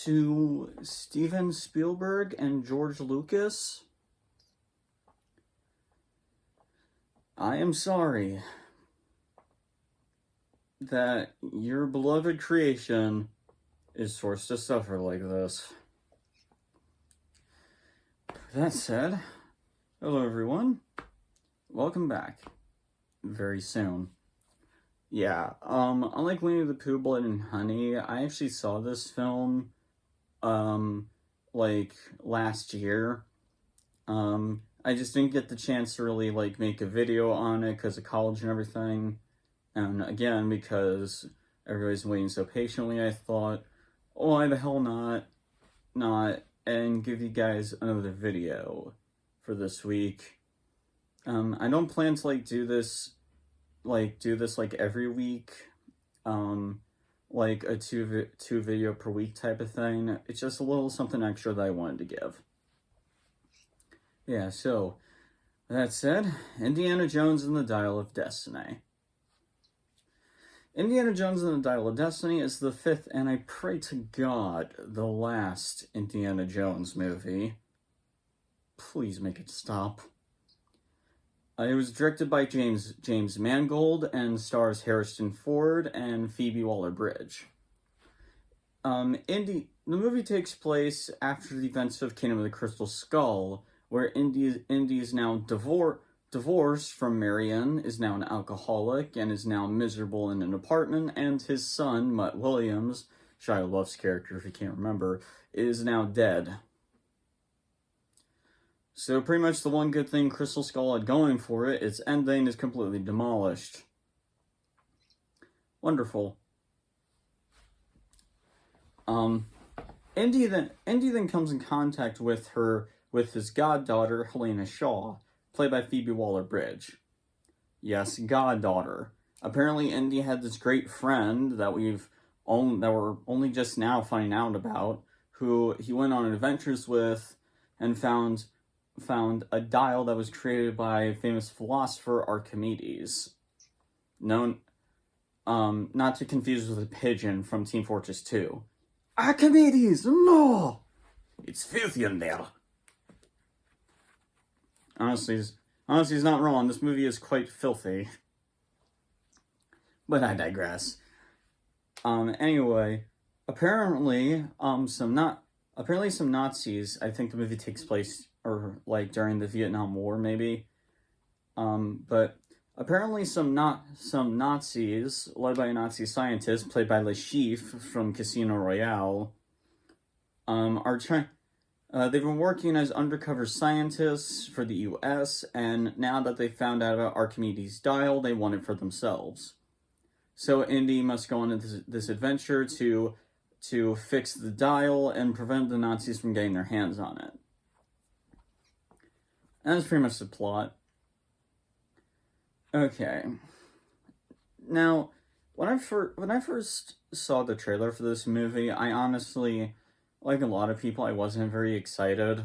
to Steven Spielberg and George Lucas. I am sorry that your beloved creation is forced to suffer like this. That said, hello everyone. Welcome back. Very soon. Yeah, unlike Winnie the Pooh, Blood and Honey, I actually saw this film, like, last year. I just didn't get the chance to really, like, make a video on it because of college and everything. And again, because everybody's waiting so patiently, I thought, oh, why the hell not, and give you guys another video for this week. I don't plan to, do this every week, like a two video per week type of thing. It's just a little something extra that I wanted to give. Yeah, so, that said, Indiana Jones and the Dial of Destiny. Indiana Jones and the Dial of Destiny is the fifth, and I pray to God, the last Indiana Jones movie. Please make it stop. It was directed by James Mangold and stars Harrison Ford and Phoebe Waller-Bridge. The movie takes place after the events of Kingdom of the Crystal Skull, where Indy is now divorced from Marion, is now an alcoholic, and is now miserable in an apartment, and his son, Mutt Williams, Shia LaBeouf's character, if you can't remember, is now dead. So pretty much the one good thing Crystal Skull had going for it, its ending is completely demolished. Wonderful. Indy then comes in contact with his goddaughter, Helena Shaw, played by Phoebe Waller-Bridge. Yes, goddaughter. Apparently Indy had this great friend that we're only just now finding out about, who he went on adventures with and found a dial that was created by famous philosopher Archimedes. Known, not to confuse with a pigeon from Team Fortress 2. Archimedes, no! It's filthy in there. Honestly, he's not wrong. This movie is quite filthy. But I digress. Anyway, apparently some Nazis, I think the movie takes place during the Vietnam War, maybe. But apparently some Nazis, led by a Nazi scientist played by Le Chiffre from Casino Royale, they've been working as undercover scientists for the US, and now that they found out about Archimedes' dial, they want it for themselves. So Indy must go on this adventure to fix the dial and prevent the Nazis from getting their hands on it. And that's pretty much the plot. Okay. Now, when I first saw the trailer for this movie, I honestly, like a lot of people, I wasn't very excited.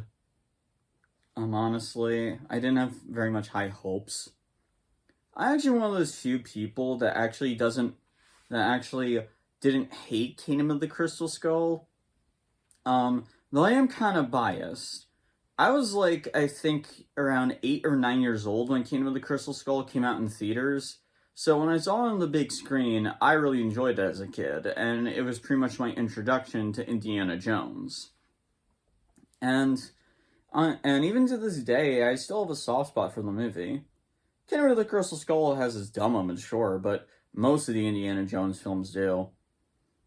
Honestly, I didn't have very much high hopes. I'm actually one of those few people that actually didn't hate Kingdom of the Crystal Skull. Though I am kind of biased. I was I think around 8 or 9 years old when Kingdom of the Crystal Skull came out in theaters. So when I saw it on the big screen, I really enjoyed it as a kid, and it was pretty much my introduction to Indiana Jones. And even to this day, I still have a soft spot for the movie. Kingdom of the Crystal Skull has its dumb moments, sure, but most of the Indiana Jones films do.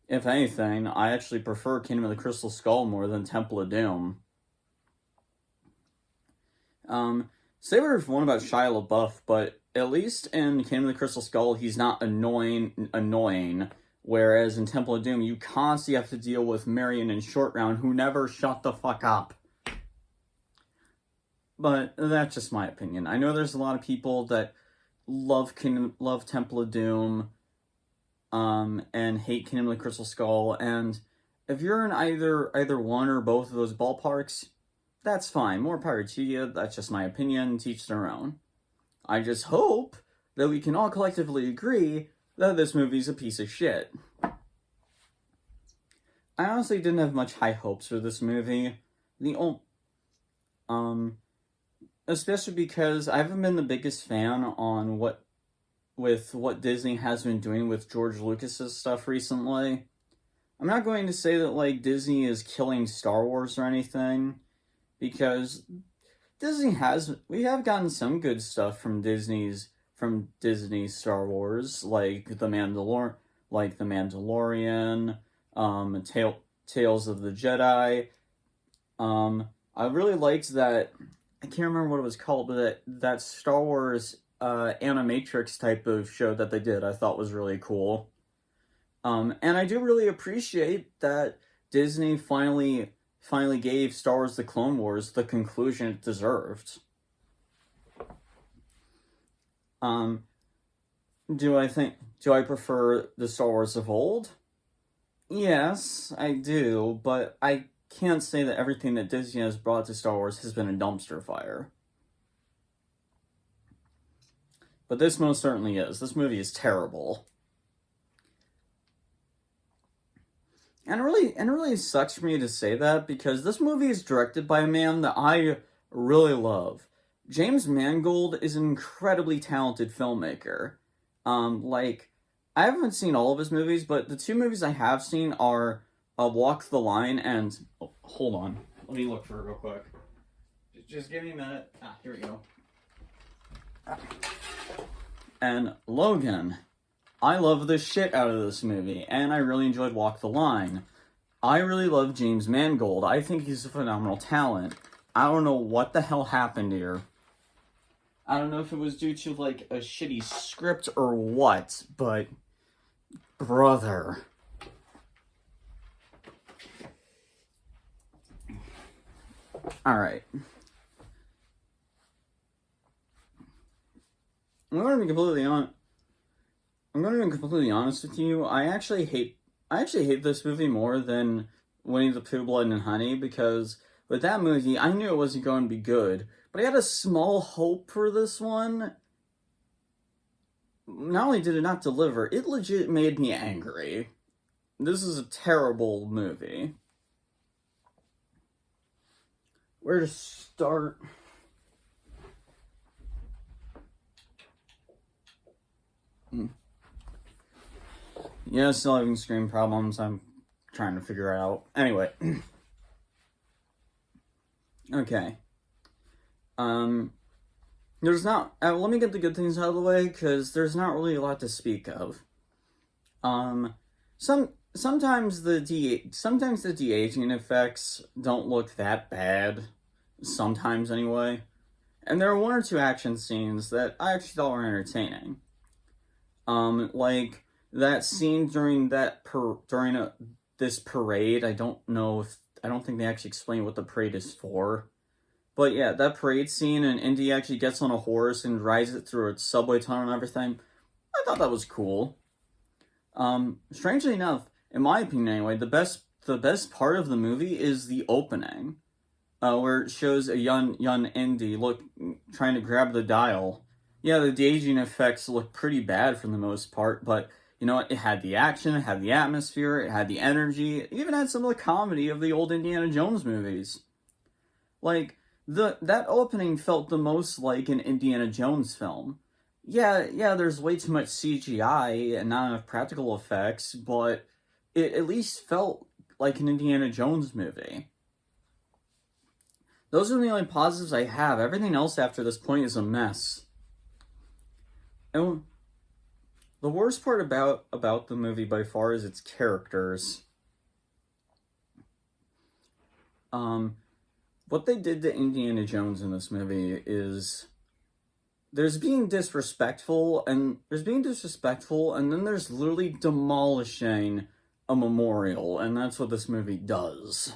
If anything, I actually prefer Kingdom of the Crystal Skull more than Temple of Doom. Say whatever you want about Shia LaBeouf, but at least in Kingdom of the Crystal Skull, he's not annoying, whereas in Temple of Doom, you constantly have to deal with Marion and Short Round, who never shut the fuck up. But that's just my opinion. I know there's a lot of people that love Temple of Doom, and hate Kingdom of the Crystal Skull, and if you're in either one or both of those ballparks, that's fine. More power to you. That's just my opinion. Teach their own. I just hope that we can all collectively agree that this movie's a piece of shit. I honestly didn't have much high hopes for this movie. The only, um, especially because I haven't been the biggest fan on what Disney has been doing with George Lucas's stuff recently. I'm not going to say that like Disney is killing Star Wars or anything, because we have gotten some good stuff from Disney Star Wars, like the Mandalorian, Tales of the Jedi. I really liked that. I can't remember what it was called, but that Star Wars animatrix type of show that they did, I thought was really cool. And I do really appreciate that Disney finally gave Star Wars: The Clone Wars the conclusion it deserved. Um, do I prefer the Star Wars of old? Yes, I do, but I can't say that everything that Disney has brought to Star Wars has been a dumpster fire. But this most certainly is. This movie is terrible. And it really sucks for me to say that, because this movie is directed by a man that I really love. James Mangold is an incredibly talented filmmaker. Like, I haven't seen all of his movies, but the two movies I have seen are Walk the Line and hold on, let me look for it real quick. Just give me a minute. Here we go. And Logan. I love the shit out of this movie, and I really enjoyed Walk the Line. I really love James Mangold. I think he's a phenomenal talent. I don't know what the hell happened here. I don't know if it was due to, like, a shitty script or what, but... brother. Alright. I'm going to be completely honest with you. I actually hate this movie more than Winnie the Pooh, Blood and Honey, because with that movie, I knew it wasn't going to be good, but I had a small hope for this one. Not only did it not deliver, it legit made me angry. This is a terrible movie. Where to start? Yeah, still having screen problems. I'm trying to figure it out. Anyway. Okay. There's not... let me get the good things out of the way, because there's not really a lot to speak of. Sometimes the de-aging effects don't look that bad. Sometimes, anyway. And there are one or two action scenes that I actually thought were entertaining. Like that scene during this parade. I don't think they actually explain what the parade is for. But yeah, that parade scene, and Indy actually gets on a horse and rides it through a subway tunnel and everything. I thought that was cool. Strangely enough, in my opinion anyway, the best part of the movie is the opening. Where it shows a young Indy trying to grab the dial. Yeah, the de-aging effects look pretty bad for the most part, but you know what? It had the action, it had the atmosphere, it had the energy, it even had some of the comedy of the old Indiana Jones movies. Like, that opening felt the most like an Indiana Jones film. Yeah, there's way too much CGI and not enough practical effects, but it at least felt like an Indiana Jones movie. Those are the only positives I have. Everything else after this point is a mess. And the worst part about the movie by far is its characters. What they did to Indiana Jones in this movie is there's being disrespectful, and then there's literally demolishing a memorial, and that's what this movie does.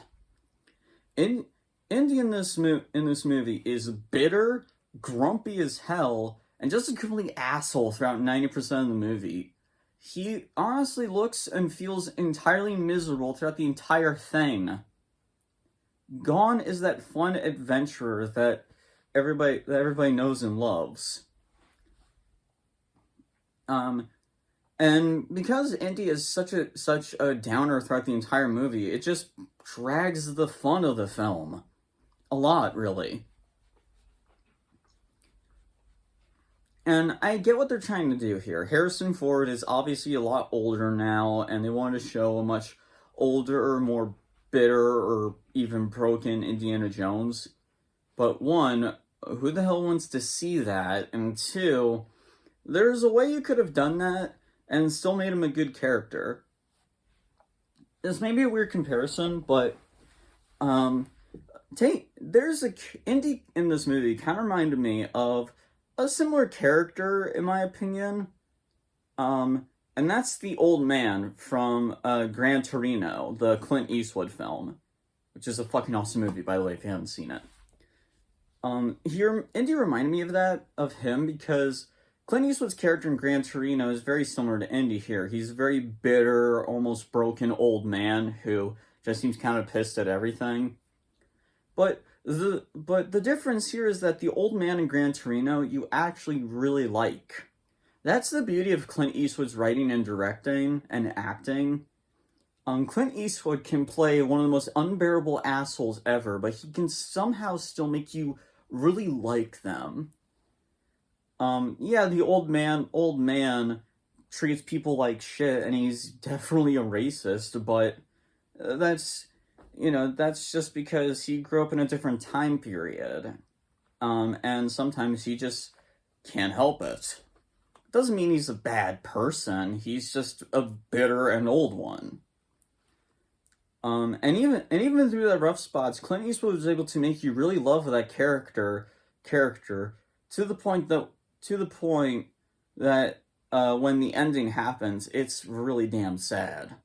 Indy in this movie is bitter, grumpy as hell, and just a complete asshole throughout 90% of the movie. He honestly looks and feels entirely miserable throughout the entire thing. Gone is that fun adventurer that everybody knows and loves. And because Indy is such a downer throughout the entire movie, it just drags the fun of the film a lot, really. And I get what they're trying to do here. Harrison Ford is obviously a lot older now, and they wanted to show a much older, more bitter, or even broken Indiana Jones. But one, who the hell wants to see that? And two, there's a way you could have done that and still made him a good character. This may be a weird comparison, but um, there's a Indy in this movie kind of reminded me of a similar character, in my opinion. And that's the old man from Gran Torino, the Clint Eastwood film, which is a fucking awesome movie, by the way, if you haven't seen it. Here, Indy reminded me of him, because Clint Eastwood's character in Gran Torino is very similar to Indy here. He's a very bitter, almost broken old man who just seems kind of pissed at everything. But the difference here is that the old man in Gran Torino you actually really like. That's the beauty of Clint Eastwood's writing and directing and acting. Clint Eastwood can play one of the most unbearable assholes ever, but he can somehow still make you really like them. Yeah, the old man treats people like shit, and he's definitely a racist, but that's just because he grew up in a different time period. And sometimes he just can't help it. Doesn't mean he's a bad person, he's just a bitter and old one. And even through the rough spots, Clint Eastwood was able to make you really love that character to the point that when the ending happens, it's really damn sad.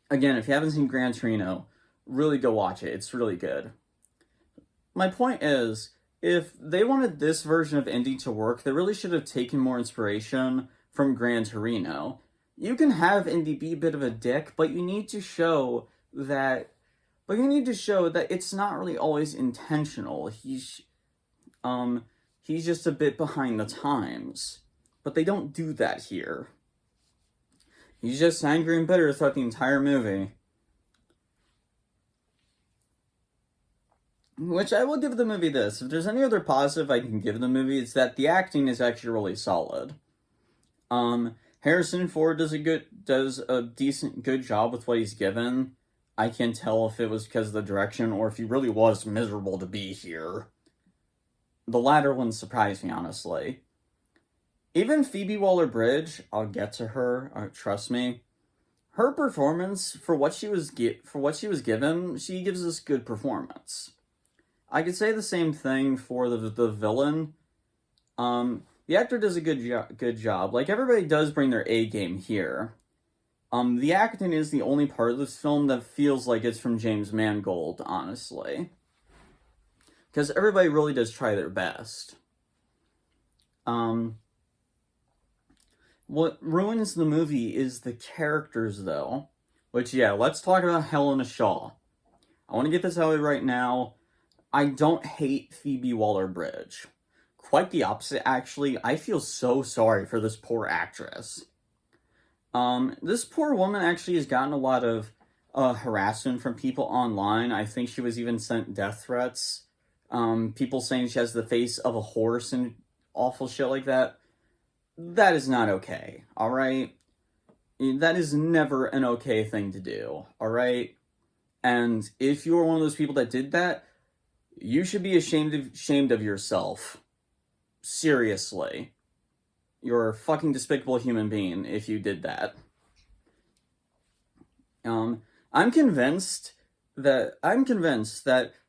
Again, if you haven't seen Gran Torino, really go watch it. It's really good. My point is, if they wanted this version of Indy to work, they really should have taken more inspiration from Gran Torino. You can have Indy be a bit of a dick, but you need to show that it's not really always intentional. He's just a bit behind the times. But they don't do that here. He's just angry and bitter throughout the entire movie. Which I will give the movie this. If there's any other positive I can give the movie, it's that the acting is actually really solid. Harrison Ford does a decent, good job with what he's given. I can't tell if it was because of the direction or if he really was miserable to be here. The latter one surprised me, honestly. Even Phoebe Waller-Bridge, I'll get to her, trust me. Her performance, for what she was given, she gives us good performance. I could say the same thing for the villain. The actor does a good job. Like, everybody does bring their A game here. The acting is the only part of this film that feels like it's from James Mangold, honestly. Because everybody really does try their best. What ruins the movie is the characters, though. Which, yeah, let's talk about Helena Shaw. I want to get this out of right now. I don't hate Phoebe Waller-Bridge. Quite the opposite, actually. I feel so sorry for this poor actress. This poor woman actually has gotten a lot of harassment from people online. I think she was even sent death threats. People saying she has the face of a horse and awful shit like that. That is not okay, alright? That is never an okay thing to do, alright? And if you're one of those people that did that, you should be ashamed of yourself. Seriously. You're a fucking despicable human being if you did that. I'm convinced that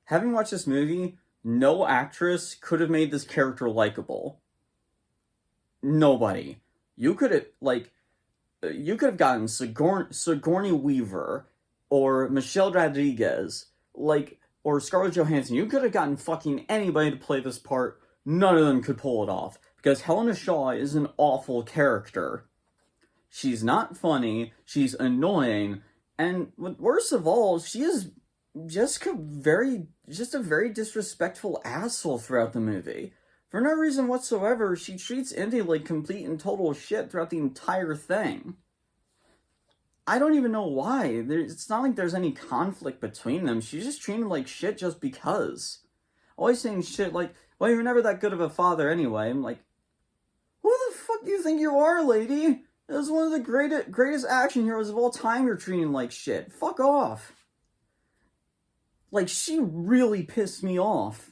having watched this movie, no actress could have made this character likable. Nobody. You could have gotten Sigourney Weaver or Michelle Rodriguez, or Scarlett Johansson. You could have gotten fucking anybody to play this part. None of them could pull it off, because Helena Shaw is an awful character. She's not funny, she's annoying, and worst of all, she is just a very disrespectful asshole throughout the movie. For no reason whatsoever, she treats Indy like complete and total shit throughout the entire thing. I don't even know why. It's not like there's any conflict between them. She's just treating him like shit just because. Always saying shit like, well, you're never that good of a father anyway. I'm like, who the fuck do you think you are, lady? This is one of the greatest action heroes of all time you're treating like shit. Fuck off. Like, she really pissed me off.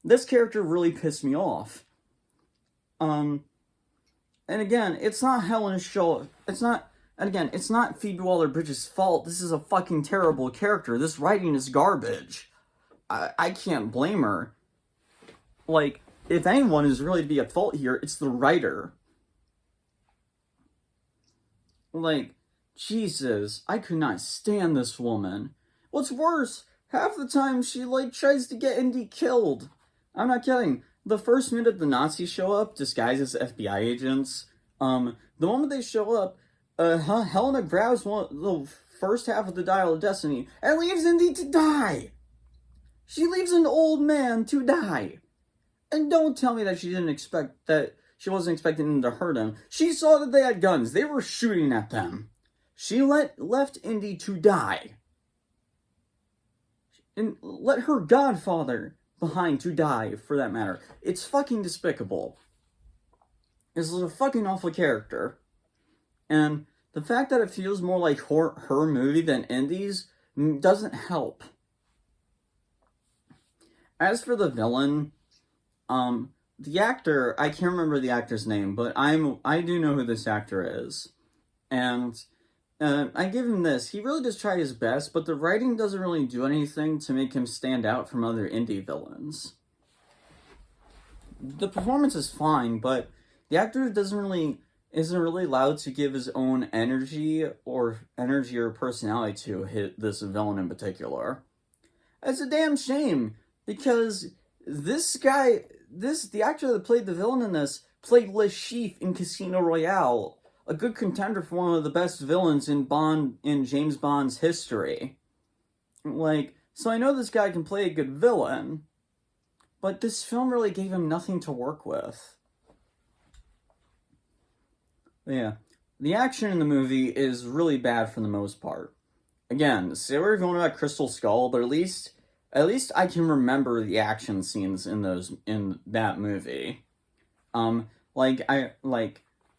This character really pissed me off. And again, it's not Helen Shaw. It's not Phoebe Waller-Bridge's fault. This is a fucking terrible character. This writing is garbage. I can't blame her. Like, if anyone is really to be at fault here, it's the writer. Like, Jesus, I could not stand this woman. What's worse, half the time she, tries to get Indy killed. I'm not kidding. The first minute the Nazis show up, disguised as FBI agents, the moment they show up, Helena grabs the first half of the Dial of Destiny and leaves Indy to die. She leaves an old man to die. And don't tell me that she wasn't expecting them to hurt him. She saw that they had guns. They were shooting at them. She left Indy to die. And let her godfather behind to die, for that matter. It's fucking despicable. This is a fucking awful character. And the fact that it feels more like her movie than Indy's doesn't help. As for the villain, the actor, I can't remember the actor's name, but I do know who this actor is. And I give him this. He really does try his best, but the writing doesn't really do anything to make him stand out from other Indy villains. The performance is fine, but the actor isn't really allowed to give his own energy or personality to this villain in particular. It's a damn shame, because the actor that played the villain in this played Le Chiffre in Casino Royale, a good contender for one of the best villains in James Bond's history. So I know this guy can play a good villain, but this film really gave him nothing to work with. Yeah, the action in the movie is really bad for the most part. Again, say what you're going about Crystal Skull, but at least I can remember the action scenes in that movie.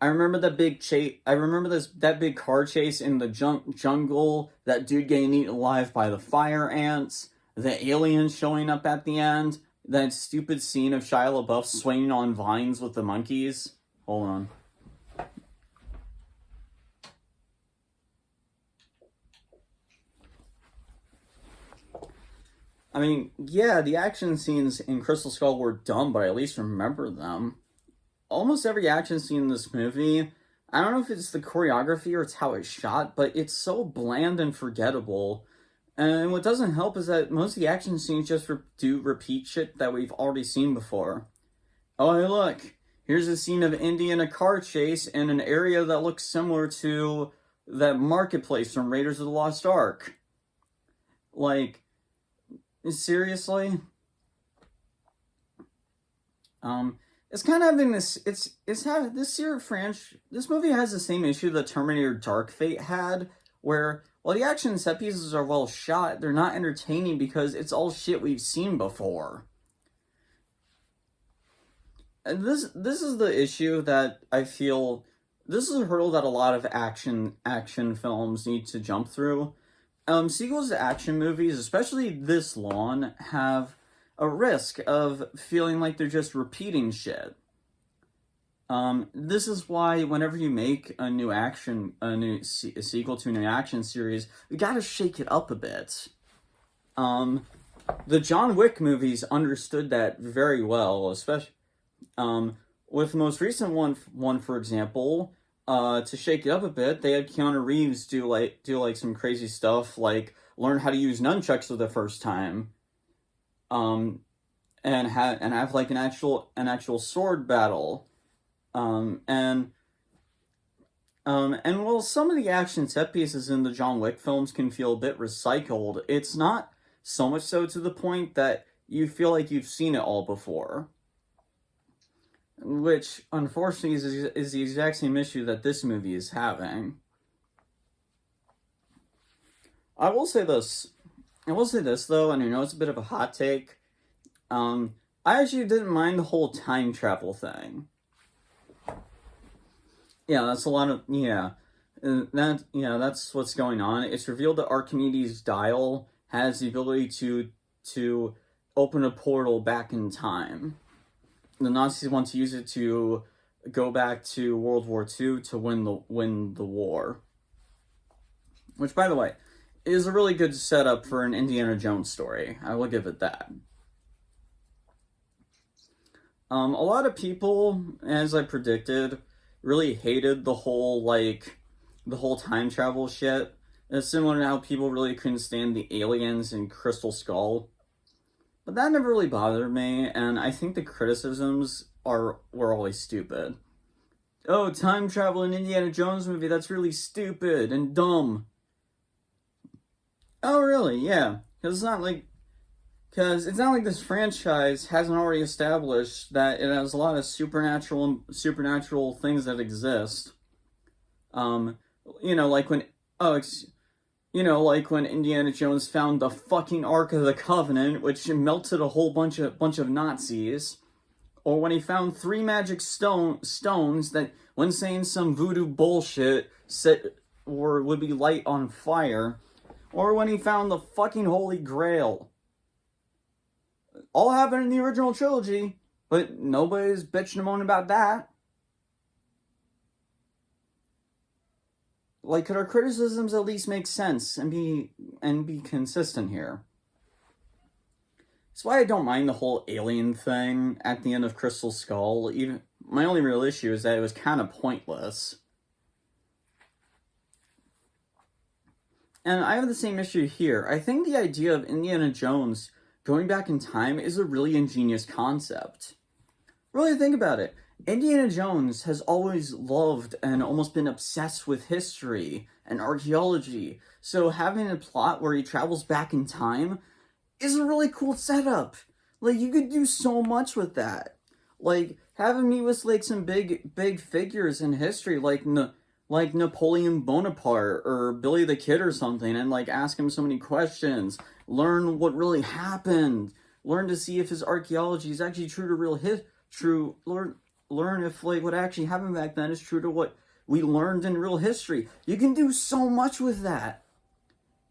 I remember that big chase. I remember that big car chase in the jungle. That dude getting eaten alive by the fire ants. The aliens showing up at the end. That stupid scene of Shia LaBeouf swinging on vines with the monkeys. Hold on. I mean, yeah, the action scenes in Crystal Skull were dumb, but I at least remember them. Almost every action scene in this movie, I don't know if it's the choreography or it's how it's shot, but it's so bland and forgettable. And what doesn't help is that most of the action scenes just do repeat shit that we've already seen before. Oh, hey, look, here's a scene of Indy in a car chase in an area that looks similar to that marketplace from Raiders of the Lost Ark. Seriously? It's kind of having this, it's having, this movie has the same issue that Terminator Dark Fate had, where, while the action set pieces are well shot, they're not entertaining because it's all shit we've seen before. And this is the issue that I feel, this is a hurdle that a lot of action films need to jump through. Sequels to action movies, especially this long, have a risk of feeling like they're just repeating shit. This is why whenever you make a sequel to a new action series, you gotta shake it up a bit. The John Wick movies understood that very well, especially, with the most recent one, for example, to shake it up a bit, they had Keanu Reeves do some crazy stuff, like learn how to use nunchucks for the first time, and have an actual sword battle, and while some of the action set pieces in the John Wick films can feel a bit recycled, it's not so much so to the point that you feel like you've seen it all before. which unfortunately is the exact same issue that this movie is having. I will say this. I will say this though, and I know it's a bit of a hot take. I actually didn't mind the whole time travel thing. Yeah, that's a lot of that's what's going on. It's revealed that Archimedes' dial has the ability to open a portal back in time. The Nazis want to use it to go back to World War II to win the war. Which, by the way, is a really good setup for an Indiana Jones story. I will give it that. A lot of people, as I predicted, really hated the whole time travel shit. It's similar to how people really couldn't stand the aliens in Crystal Skull. But that never really bothered me, and I think the criticisms were always stupid. Oh, time travel in Indiana Jones movie, that's really stupid and dumb. Oh, really? Yeah. Because it's not like this franchise hasn't already established that it has a lot of supernatural things that exist. Like when Indiana Jones found the fucking Ark of the Covenant, which melted a whole bunch of Nazis, or when he found 3 magic stones that, when saying some voodoo bullshit, would be light on fire, or when he found the fucking Holy Grail. All happened in the original trilogy, but nobody's bitching and moaning about that. Like, could our criticisms at least make sense and be consistent here? That's why I don't mind the whole alien thing at the end of Crystal Skull. Even my only real issue is that it was kind of pointless. And I have the same issue here. I think the idea of Indiana Jones going back in time is a really ingenious concept. Really think about it. Indiana Jones has always loved and almost been obsessed with history and archaeology, so having a plot where he travels back in time is a really cool setup. Like, you could do so much with that. Like, have him meet with, like, some big figures in history, like Napoleon Bonaparte or Billy the Kid or something, and, like, ask him so many questions. Learn what really happened. Learn to see if his archaeology is actually true to real learn if, like, what actually happened back then is true to what we learned in real history. You can do so much with that.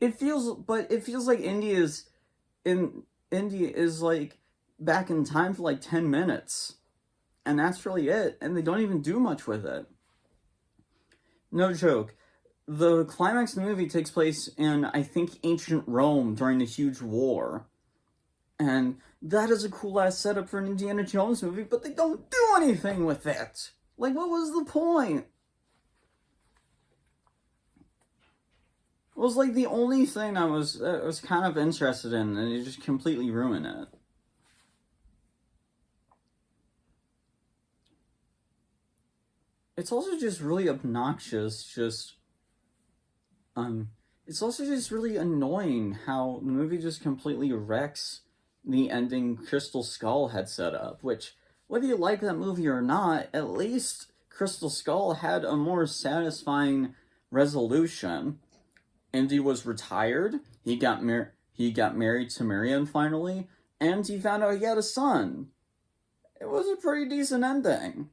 It feels like India is like back in time for like 10 minutes. And that's really it. And they don't even do much with it. No joke. The climax of the movie takes place in, I think, ancient Rome during the huge war. And that is a cool-ass setup for an Indiana Jones movie, but they don't do anything with it. Like, what was the point? It was, like, the only thing I was kind of interested in, and it just completely ruined it. It's also just really obnoxious, it's also just really annoying how the movie just completely wrecks the ending Crystal Skull had set up, which, whether you like that movie or not, at least Crystal Skull had a more satisfying resolution. Indy was retired, he got married to Marion finally, and he found out he had a son. It was a pretty decent ending.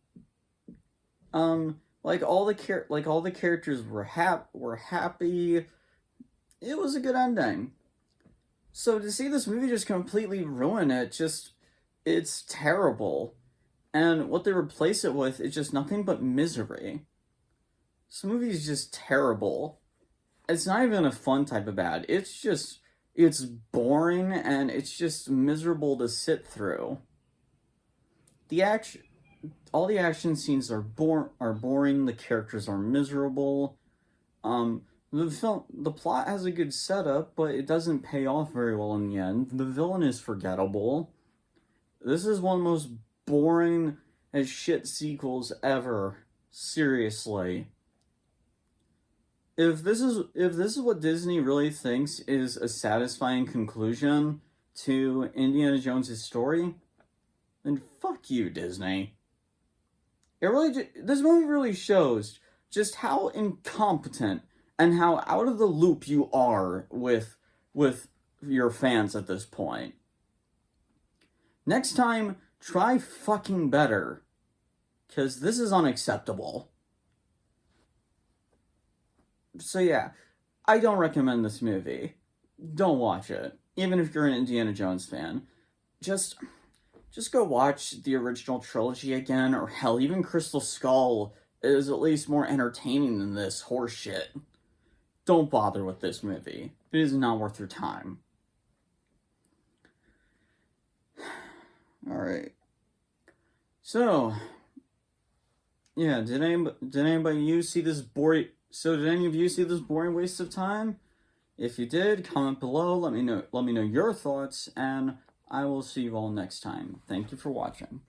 All the characters were happy. It was a good ending. So to see this movie just completely ruin it, it's terrible. And what they replace it with is just nothing but misery. This movie is just terrible. It's not even a fun type of bad. It's boring and it's just miserable to sit through. All the action scenes are boring. The characters are miserable. The plot has a good setup, but it doesn't pay off very well in the end. The villain is forgettable. This is one of the most boring as shit sequels ever. Seriously. If this is what Disney really thinks is a satisfying conclusion to Indiana Jones' story, then fuck you, Disney. This movie really shows just how incompetent and how out of the loop you are with your fans at this point. Next time, try fucking better, because this is unacceptable. So yeah, I don't recommend this movie. Don't watch it, even if you're an Indiana Jones fan. Just go watch the original trilogy again, or hell, even Crystal Skull is at least more entertaining than this horseshit. Don't bother with this movie. It is not worth your time. Alright. So, yeah, did anybody you see this boring... So, did any of you see this boring waste of time? If you did, comment below, let me know your thoughts, and I will see you all next time. Thank you for watching.